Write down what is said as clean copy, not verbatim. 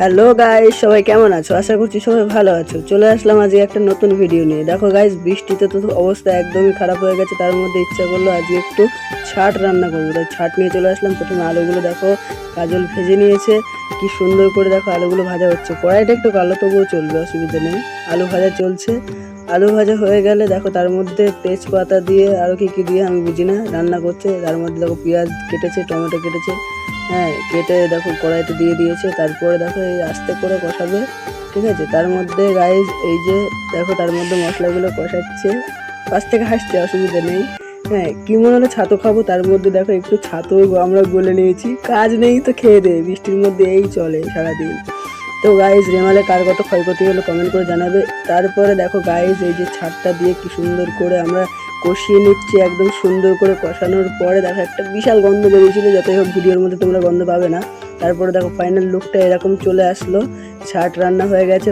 Hello guys, সবাই কেমন আছো? আশা করছি সবাই ভালো আছো। চলে আসলাম আজকে একটা নতুন ভিডিও নিয়ে। দেখো গাইস, বৃষ্টিতে তো অবস্থা একদমই খারাপ হয়ে গেছে। তার মধ্যে ইচ্ছা করলো আজকে একটু ছাট রান্না করবো, তাই ছাট নিয়ে চলে আসলাম। প্রথমে আলুগুলো দেখো কাজল ভেজে নিয়েছে, কি সুন্দর করে দেখো আলুগুলো ভাজা হচ্ছে। কড়াইটা একটু কালো, তবুও চলবে, অসুবিধা নেই। আলু ভাজা চলছে। আলু ভাজা হয়ে গেলে দেখো তার মধ্যে তেজপাতা দিয়ে আরও কি দিয়ে আমি বুঝি না রান্না করছে। তার মধ্যে দেখো পেঁয়াজ কেটেছে, টমেটো কেটেছে, হ্যাঁ কেটে দেখো কড়াইতে দিয়ে দিয়েছে। তারপরে দেখো এই আস্তে করে কষাবে, ঠিক আছে। তার মধ্যে গাইজ এই যে দেখো তার মধ্যে মশলাগুলো কষাচ্ছে, পাশ থেকে হাসছে, অসুবিধা নেই। হ্যাঁ, কি মনে হলো ছাতু খাবো, তার মধ্যে দেখো একটু ছাতু আমরা গলে নিয়েছি। কাজ নেই তো খেয়ে দে, বৃষ্টির মধ্যে এই চলে সারাদিন। তো গাইজ রেমালে কার কত ক্ষয়ক্ষতি হলো কমেন্ট করে জানাবে। তারপরে দেখো গাইজ এই যে ছাদটা দিয়ে কি সুন্দর করে আমরা কষিয়ে নিচ্ছি, একদম সুন্দর করে কষানোর পরে দেখো একটা বিশাল গন্ধ বেরিয়েছিল। যতই হোক ভিডিওর মধ্যে তোমরা গন্ধ পাবে না। তারপরে দেখো ফাইনাল লুকটা এরকম চলে আসলো, ছাট রান্না হয়ে গেছে।